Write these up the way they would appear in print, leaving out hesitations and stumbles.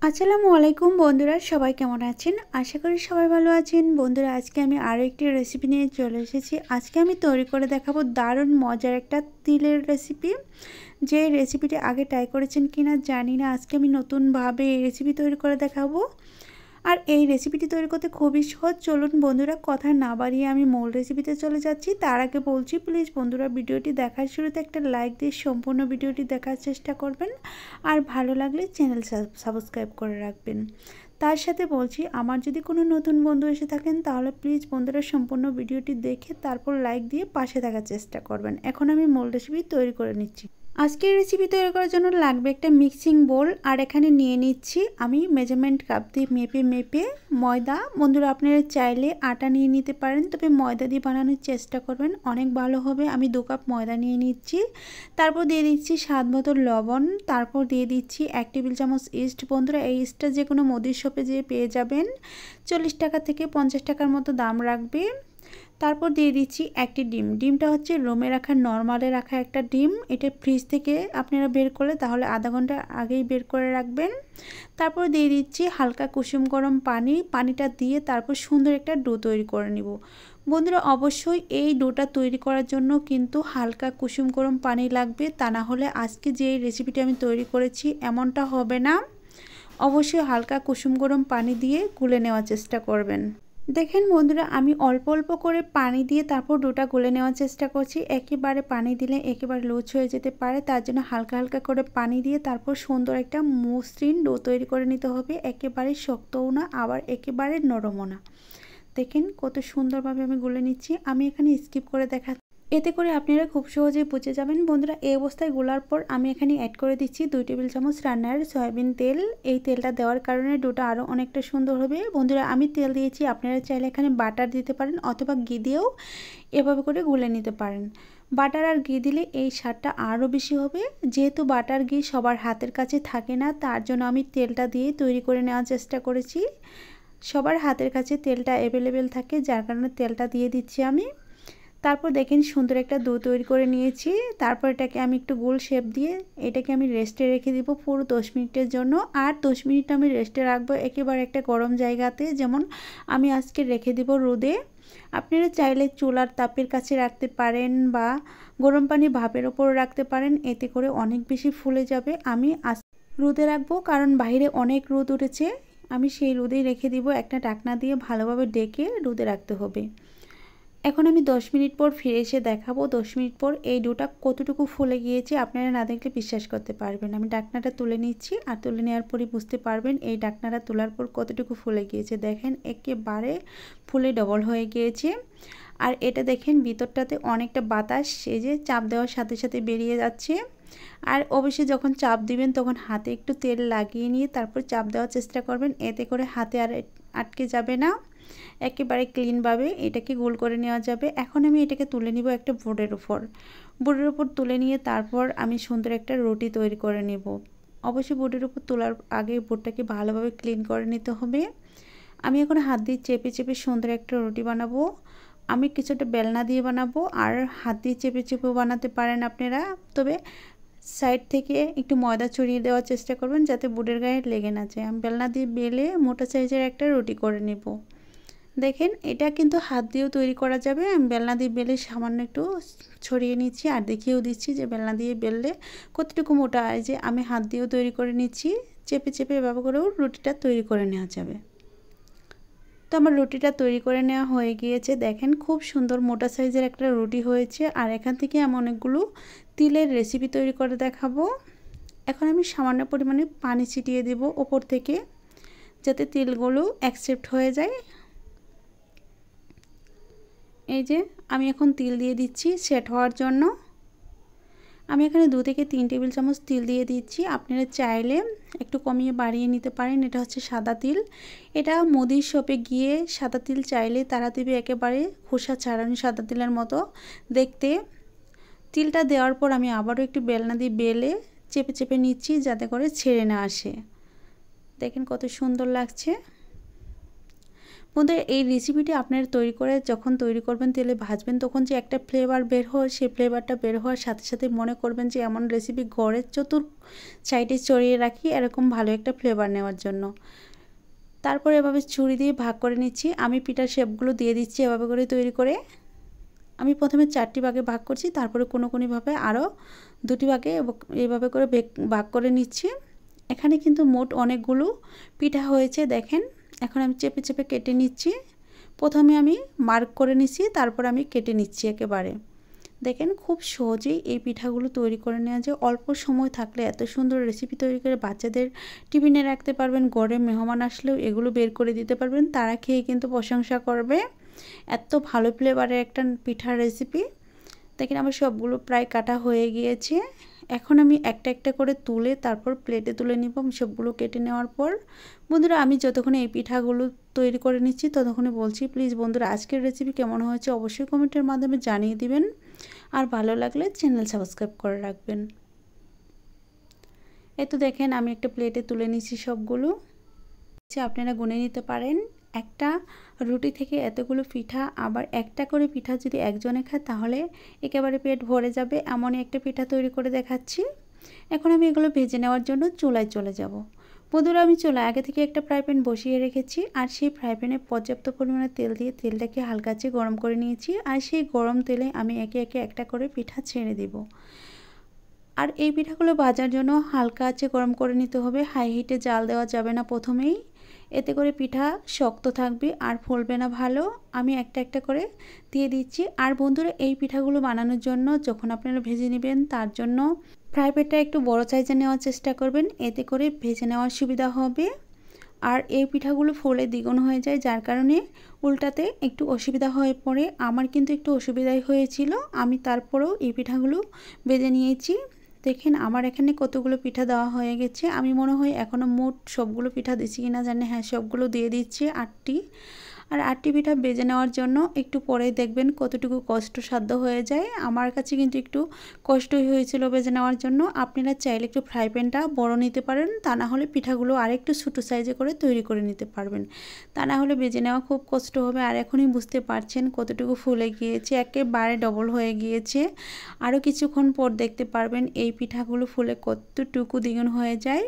আসসালামু আলাইকুম বন্ধুরা, সবাই কেমন আছেন? আশা করি সবাই ভালো আছেন। বন্ধুরা, আজকে আমি আরও একটি রেসিপি নিয়ে চলে এসেছি। আজকে আমি তৈরি করে দেখাবো দারুণ মজার একটা তিলের রেসিপি। যে রেসিপিটি আগে ট্রাই করেছেন কিনা জানি না, আজকে আমি নতুনভাবে এই রেসিপি তৈরি করে দেখাবো। আর এই রেসিপিটি তৈরি করতে খুবই সহজ। চলুন বন্ধুরা, কথা না বাড়িয়ে আমি মূল রেসিপিতে চলে যাচ্ছি। তার আগে বলছি, প্লিজ বন্ধুরা ভিডিওটি দেখার শুরুতে একটা লাইক দিয়ে সম্পূর্ণ ভিডিওটি দেখার চেষ্টা করবেন। আর ভালো লাগলে চ্যানেল সাবস্ক্রাইব করে রাখবেন। তার সাথে বলছি, আমার যদি কোনো নতুন বন্ধু এসে থাকেন তাহলে প্লিজ বন্ধুরা সম্পূর্ণ ভিডিওটি দেখে তারপর লাইক দিয়ে পাশে থাকার চেষ্টা করবেন। এখন আমি মূল রেসিপি তৈরি করে নিচ্ছি। আজকের রেসিপি তৈরি করার জন্য লাগবে একটা মিক্সিং বোল। আর এখানে নিয়ে নিচ্ছি আমি মেজারমেন্ট কাপ দিয়ে মেপে ময়দা। বন্ধুরা, আপনারা চাইলে আটা নিয়ে নিতে পারেন, তবে ময়দা দিয়ে বানানোর চেষ্টা করবেন, অনেক ভালো হবে। আমি 2 কাপ ময়দা নিয়ে নিচ্ছি। তারপর দিয়ে দিচ্ছি স্বাদ মতো লবণ। তারপর দিয়ে দিচ্ছি 1 টেবিল চামচ ইস্ট। বন্ধুরা, এই ইস্টটা যে কোনো মুদির শপে যেয়ে পেয়ে যাবেন। 40 টাকা থেকে 50 টাকার মতো দাম রাখবে। তারপর দিয়ে দিচ্ছি একটি ডিম। ডিমটা হচ্ছে রুমে রাখা, নর্মালে রাখা একটা ডিম। এটা ফ্রিজ থেকে আপনারা বের করলে তাহলে আধা ঘন্টা আগেই বের করে রাখবেন। তারপর দিয়ে দিচ্ছি হালকা কুসুম গরম পানি। পানিটা দিয়ে তারপর সুন্দর একটা ডো তৈরি করে নিব। বন্ধুরা, অবশ্যই এই ডোটা তৈরি করার জন্য কিন্তু হালকা কুসুম গরম পানি লাগবে, তা না হলে আজকে যে রেসিপিটি আমি তৈরি করেছি এমনটা হবে না। অবশ্যই হালকা কুসুম গরম পানি দিয়ে গুলে নেওয়ার চেষ্টা করবেন। দেখেন বন্ধুরা, আমি অল্প অল্প করে পানি দিয়ে তারপর ডোটা গুলে নেওয়ার চেষ্টা করছি। একেবারে পানি দিলে একেবারে লুজ হয়ে যেতে পারে, তার জন্য হালকা হালকা করে পানি দিয়ে তারপর সুন্দর একটা মসৃণ ডো তৈরি করে নিতে হবে। একেবারে শক্তও না, আবার একেবারে নরমও না। দেখেন কত সুন্দরভাবে আমি গুলে নিচ্ছি। আমি এখানে স্কিপ করে দেখাচ্ছি, এতে করে আপনারা খুব সহজেই বুঝে যাবেন। বন্ধুরা, এই অবস্থায় গোলার পর আমি এখানে অ্যাড করে দিচ্ছি 2 টেবিল চামচ রান্নার সয়াবিন তেল। এই তেলটা দেওয়ার কারণে ডোটা আরও অনেকটা সুন্দর হবে। বন্ধুরা, আমি তেল দিয়েছি, আপনারা চাইলে এখানে বাটার দিতে পারেন অথবা ঘি দিয়েও এভাবে করে গুলে নিতে পারেন। বাটার আর ঘি দিলে এই স্বাদটা আরও বেশি হবে। যেহেতু বাটার ঘি সবার হাতের কাছে থাকে না, তার জন্য আমি তেলটা দিয়ে তৈরি করে নেওয়ার চেষ্টা করেছি। সবার হাতের কাছে তেলটা অ্যাভেলেবেল থাকে, যার কারণে তেলটা দিয়ে দিচ্ছি আমি। তারপর দেখেন সুন্দর একটা ডো তৈরি করে নিয়েছি। তারপর এটাকে আমি একটু গোল শেপ দিয়ে এটাকে আমি রেস্টে রেখে দিব পুরো 10 মিনিটের জন্য। আর 10 মিনিট আমি রেস্টে রাখবো একেবারে একটা গরম জায়গাতে, যেমন আমি আজকে রেখে দিব রোদে। আপনারা চাইলে চুলার তাপের কাছে রাখতে পারেন বা গরম পানি ভাপের ওপর রাখতে পারেন, এতে করে অনেক বেশি ফুলে যাবে। আমি আজ রোদে রাখবো, কারণ বাইরে অনেক রোদ উঠেছে। আমি সেই রোদেই রেখে দিব, একটা ঢাকনা দিয়ে ভালোভাবে ডেকে রোদে রাখতে হবে। এখন আমি 10 মিনিট পর ফিরে এসে দেখাবো 10 মিনিট পর এই ডোটা কতটুকু ফুলে গিয়েছে। আপনারা না দেখলে বিশ্বাস করতে পারবেন। আমি ঢাকনাটা তুলে নিচ্ছি, আর তুলে নেওয়ার পরই বুঝতে পারবেন এই ঢাকনাটা তোলার পর কতটুকু ফুলে গিয়েছে। দেখেন একেবারে ফুলে ডবল হয়ে গিয়েছে। আর এটা দেখেন ভিতরটাতে অনেকটা বাতাস এই যে চাপ দেওয়ার সাথে সাথে বেরিয়ে যাচ্ছে। আর অবশ্যই যখন চাপ দিবেন তখন হাতে একটু তেল লাগিয়ে নিয়ে তারপর চাপ দেওয়ার চেষ্টা করবেন, এতে করে হাতে আর আটকে যাবে না। একেবারে ক্লিনভাবে এটাকে গোল করে নেওয়া যাবে। এখন আমি এটাকে তুলে নিব একটা বোর্ডের উপর তুলে নিয়ে তারপর আমি সুন্দর একটা রুটি তৈরি করে নেব। অবশ্যই বোর্ডের উপর তোলার আগে বোর্ডটাকে ভালোভাবে ক্লিন করে নিতে হবে। আমি এখন হাত দিয়ে চেপে চেপে সুন্দর একটা রুটি বানাবো। আমি কিছুটা বেলনা দিয়ে বানাবো, আর হাত দিয়ে চেপে চেপেও বানাতে পারেন আপনারা, তবে সাইড থেকে একটু ময়দা ছড়িয়ে দেওয়ার চেষ্টা করবেন যাতে বোর্ডের গায়ে লেগে না যায়। আমি বেলনা দিয়ে বেলে মোটা সাইজের একটা রুটি করে নেব। দেখেন এটা কিন্তু হাত দিয়েও তৈরি করা যাবে। আমি বেলনা দিয়ে বেলে সামান্য একটু ছড়িয়ে নিচ্ছি আর দেখিয়েও দিচ্ছি যে বেলনা দিয়ে বেললে কতটুকু মোটা হয়। যে আমি হাত দিয়েও তৈরি করে নিচ্ছি, চেপে চেপে এভাবে করেও রুটিটা তৈরি করে নেওয়া যাবে। তো আমার রুটিটা তৈরি করে নেওয়া হয়ে গিয়েছে। দেখেন খুব সুন্দর মোটা সাইজের একটা রুটি হয়েছে। আর এখান থেকে আমি অনেকগুলো তিলের রেসিপি তৈরি করে দেখাবো। এখন আমি সামান্য পরিমাণে পানি ছিটিয়ে দেব ওপর থেকে, যাতে তিলগুলো অ্যাকসেপ্ট হয়ে যায়। এই যে আমি এখন তিল দিয়ে দিচ্ছি সেট হওয়ার জন্য। আমি এখানে 2 থেকে 3 টেবিল চামচ তিল দিয়ে দিচ্ছি। আপনারা চাইলে একটু কমিয়ে বাড়িয়ে নিতে পারেন। এটা হচ্ছে সাদা তিল। এটা মুদির শপে গিয়ে সাদা তিল চাইলে তারা দেবে একেবারে খোসা ছাড়ানো সাদা তিলের মতো দেখতে। তিলটা দেওয়ার পর আমি আবারও একটু বেলনা দিয়ে বেলে চেপে চেপে নিচ্ছি যাতে করে ছেড়ে না আসে। দেখেন কত সুন্দর লাগছে। বন্ধুরা এই রেসিপিটি আপনারা তৈরি করে যখন তৈরি করবেন তেলে ভাজবেন তখন যে একটা ফ্লেভার বের হয়, সেই ফ্লেভারটা বের হওয়ার সাথে সাথে মনে করবেন যে এমন রেসিপি ঘরের চতুর সাইডে ছড়িয়ে রাখি, এরকম ভালো একটা ফ্লেভার নেওয়ার জন্য। তারপর এভাবে ছুরি দিয়ে ভাগ করে নিচ্ছি। আমি পিঠার শেপগুলো দিয়ে দিচ্ছি এভাবে করে তৈরি করে। আমি প্রথমে 4টি ভাগে ভাগ করছি, তারপরে কোনোভাবে আরও 2টি ভাগে এভাবে করে ভাগ করে নিচ্ছি। এখানে কিন্তু মোট অনেকগুলো পিঠা হয়েছে দেখেন। এখন আমি চেপে চেপে কেটে নিচ্ছি। প্রথমে আমি মার্ক করে নিচ্ছি, তারপর আমি কেটে নিচ্ছি একেবারে। দেখেন খুব সহজেই এই পিঠাগুলো তৈরি করে নেওয়া যায়। অল্প সময় থাকলে এত সুন্দর রেসিপি তৈরি করে বাচ্চাদের টিফিনে রাখতে পারবেন। ঘরে মেহমান আসলেও এগুলো বের করে দিতে পারবেন, তারা খেয়ে কিন্তু প্রশংসা করবে। এত ভালো ফ্লেভারের একটা পিঠার রেসিপি। দেখেন আমার সবগুলো প্রায় কাটা হয়ে গিয়েছে। এখন আমি একটা একটা করে তুলে তারপর প্লেটে তুলে নিব। সবগুলো কেটে নেওয়ার পর বন্ধুরা আমি যতক্ষণে এই পিঠাগুলো তৈরি করে নিচ্ছি ততক্ষণে বলছি প্লিজ বন্ধুরা আজকের রেসিপি কেমন হয়েছে অবশ্যই কমেন্টের মাধ্যমে জানিয়ে দিবেন। আর ভালো লাগলে চ্যানেল সাবস্ক্রাইব করে রাখবেন। এই তো দেখেন আমি একটা প্লেটে তুলে নিচ্ছি সবগুলো। আপনারা গুনে নিতে পারেন একটা রুটি থেকে এতগুলো পিঠা। আবার একটা করে পিঠা যদি একজনে খায় তাহলে একেবারে পেট ভরে যাবে, এমনই একটা পিঠা তৈরি করে দেখাচ্ছি। এখন আমি এগুলো ভেজে নেওয়ার জন্য চুলায় চলে যাব। বন্ধুরা আমি চুলায় আগে থেকে একটা ফ্রাই প্যান বসিয়ে রেখেছি, আর সেই ফ্রাই প্যানে পর্যাপ্ত পরিমাণে তেল দিয়ে তেলটাকে হালকা আঁচে গরম করে নিয়েছি। আর সেই গরম তেলে আমি একে একে একটা করে পিঠা ছেড়ে দেব। আর এই পিঠাগুলো ভাজার জন্য হালকা আঁচে গরম করে নিতে হবে, হাই হিটে জাল দেওয়া যাবে না প্রথমেই, এতে করে পিঠা শক্ত থাকবে আর ফুলবে না ভালো। আমি একটা একটা করে দিয়ে দিচ্ছি। আর বন্ধুরা এই পিঠাগুলো বানানোর জন্য যখন আপনারা ভেজে নেবেন তার জন্য ফ্রাই প্যানটা একটু বড় সাইজে নেওয়ার চেষ্টা করবেন, এতে করে ভেজে নেওয়ার সুবিধা হবে। আর এই পিঠাগুলো ফুলে দ্বিগুণ হয়ে যায়, যার কারণে উল্টাতে একটু অসুবিধা হয়ে পড়ে। আমার কিন্তু একটু অসুবিধাই হয়েছিল, আমি তারপরেও এই পিঠাগুলো ভেজে নিয়েছি। দেখেন আমার এখানে কতগুলো পিঠা দেওয়া হয়ে গেছে। আমি মনে হয় এখনও মোট সবগুলো পিঠা দিচ্ছি কিনা জানি, হ্যাঁ সবগুলো দিয়ে দিচ্ছি 8টি। আর 8টি পিঠা ভেজে নেওয়ার জন্য একটু পরেই দেখবেন কতটুকু কষ্টসাধ্য হয়ে যায়। আমার কাছে কিন্তু একটু কষ্টই হয়েছিল ভেজে নেওয়ার জন্য। আপনারা চাইলে একটু ফ্রাই প্যানটা বড় নিতে পারেন, তা না হলে পিঠাগুলো আরেকটু ছোটো সাইজে করে তৈরি করে নিতে পারবেন, তা না হলে ভেজে নেওয়া খুব কষ্ট হবে। আর এখনই বুঝতে পারছেন কতটুকু ফুলে গিয়েছে, একেবারে ডবল হয়ে গিয়েছে। আরও কিছুক্ষণ পর দেখতে পারবেন এই পিঠাগুলো ফুলে কতটুকু দ্বিগুণ হয়ে যায়।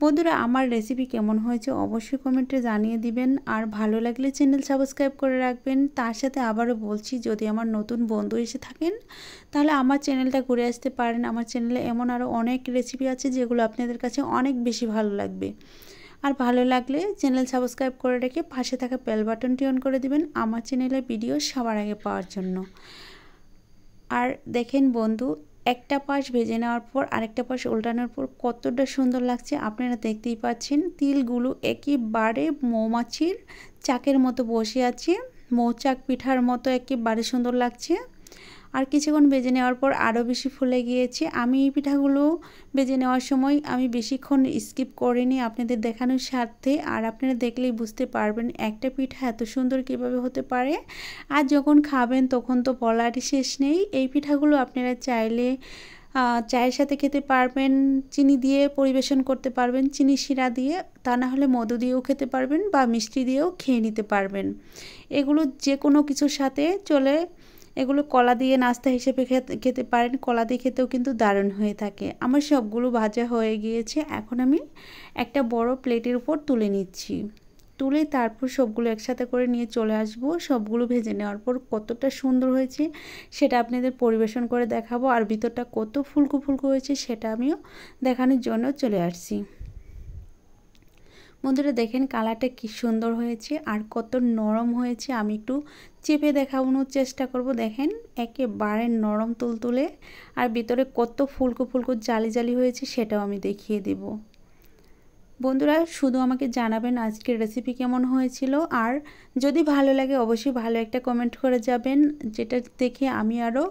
বন্ধুরা আমার রেসিপি কেমন হয়েছে অবশ্যই কমেন্টে জানিয়ে দিবেন। আর ভালো লাগলে চ্যানেল সাবস্ক্রাইব করে রাখবেন। তার সাথে আবারও বলছি যদি আমার নতুন বন্ধু এসে থাকেন তাহলে আমার চ্যানেলটা ঘুরে আসতে পারেন। আমার চ্যানেলে এমন আরও অনেক রেসিপি আছে যেগুলো আপনাদের কাছে অনেক বেশি ভালো লাগবে। আর ভালো লাগলে চ্যানেল সাবস্ক্রাইব করে রেখে পাশে থাকা বেল বাটনটি অন করে দিবেন আমার চ্যানেলের ভিডিও সবার আগে পাওয়ার জন্য। আর দেখেন বন্ধু একটা পাশ ভেজে নেওয়ার পর আরেকটা পাশ উল্টানোর পর কতটা সুন্দর লাগছে আপনারা দেখতেই পাচ্ছেন। তিলগুলো একেবারে মৌমাছির চাকের মতো বসে আছে, মৌচাক পিঠার মতো একেবারে সুন্দর লাগছে। আর কিছুক্ষণ ভেজে নেওয়ার পর আরও বেশি ফুলে গিয়েছে। আমি এই পিঠাগুলো ভেজে নেওয়ার সময় আমি বেশিক্ষণ স্কিপ করিনি আপনাদের দেখানোর স্বার্থে। আর আপনারা দেখলেই বুঝতে পারবেন একটা পিঠা এত সুন্দর কীভাবে হতে পারে। আর যখন খাবেন তখন তো বলারই শেষ নেই। এই পিঠাগুলো আপনারা চাইলে চায়ের সাথে খেতে পারবেন, চিনি দিয়ে পরিবেশন করতে পারবেন, চিনি শিরা দিয়ে, তা না হলে মধু দিয়েও খেতে পারবেন বা মিষ্টি দিয়েও খেয়ে নিতে পারবেন। এগুলো যে কোনো কিছুর সাথে চলে। এগুলো কলা দিয়ে নাস্তা হিসেবে খেতে পারেন, কলা দিয়ে খেতেও কিন্তু দারুণ হয়ে থাকে। আমার সবগুলো ভাজা হয়ে গিয়েছে, এখন আমি একটা বড় প্লেটের উপর তুলে নিচ্ছি। তুলে তারপর সবগুলো একসাথে করে নিয়ে চলে আসব। সবগুলো ভেজে নেওয়ার পর কতটা সুন্দর হয়েছে সেটা আপনাদের পরিবেশন করে দেখাবো। আর ভিতরটা কত ফুলকো ফুলকো হয়েছে সেটা আমিও দেখানোর জন্য চলে আসছি। বন্ধুরা দেখেন কালারটা কি সুন্দর হয়েছে আর কত নরম হয়েছে। আমি একটু চেপে দেখানোর চেষ্টা করব। দেখেন একেবারে নরম তুলতুলে, আর ভিতরে কত ফুলকো ফুলকো জালি জালি হয়েছে সেটাও আমি দেখিয়ে দেব। বন্ধুরা শুধু আমাকে জানাবেন আজকের রেসিপি কেমন হয়েছিল। আর যদি ভালো লাগে অবশ্যই ভালো একটা কমেন্ট করে যাবেন, যেটা দেখে আমি আরও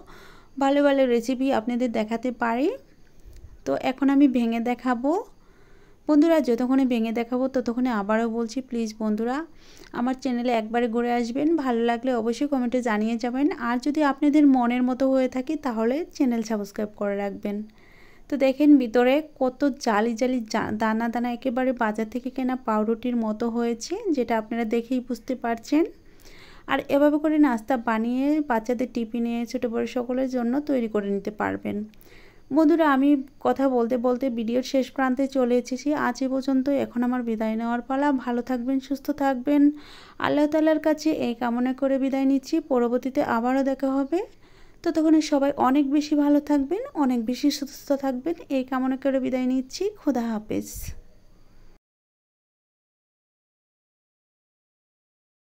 ভালো ভালো রেসিপি আপনাদের দেখাতে পারি। তো এখন আমি ভেঙে দেখাবো। বন্ধুরা যতক্ষণে ভেঙে দেখাবো ততক্ষণে আবারও বলছি প্লিজ বন্ধুরা আমার চ্যানেলে একবারে ঘুরে আসবেন। ভালো লাগলে অবশ্যই কমেন্টে জানিয়ে যাবেন। আর যদি আপনাদের মনের মতো হয়ে থাকে তাহলে চ্যানেল সাবস্ক্রাইব করে রাখবেন। তো তো দেখেন ভিতরে কত জালি জালি দানা দানা, একেবারে বাজার থেকে কেনা পাউরুটির মতো হয়েছে, যেটা আপনারা দেখেই বুঝতে পারছেন। আর এভাবে করে নাস্তা বানিয়ে বাচ্চাদের টিফিনে, ছোটো বড়ো সকলের জন্য তৈরি করে নিতে পারবেন। বন্ধুরা, আমি কথা বলতে বলতে ভিডিওর শেষ প্রান্তে চলে এসেছি। আজ এ পর্যন্ত। এখন আমার বিদায় নেওয়ার পালা। ভালো থাকবেন, সুস্থ থাকবেন। আল্লাহ তাআলার কাছে এই কামনা করে বিদায় নিচ্ছি। পরবর্তীতে আবারও দেখা হবে। ততক্ষণে সবাই অনেক বেশি ভালো থাকবেন, অনেক বেশি সুস্থ থাকবেন, এই কামনা করে বিদায় নিচ্ছি। খোদা হাফেজ।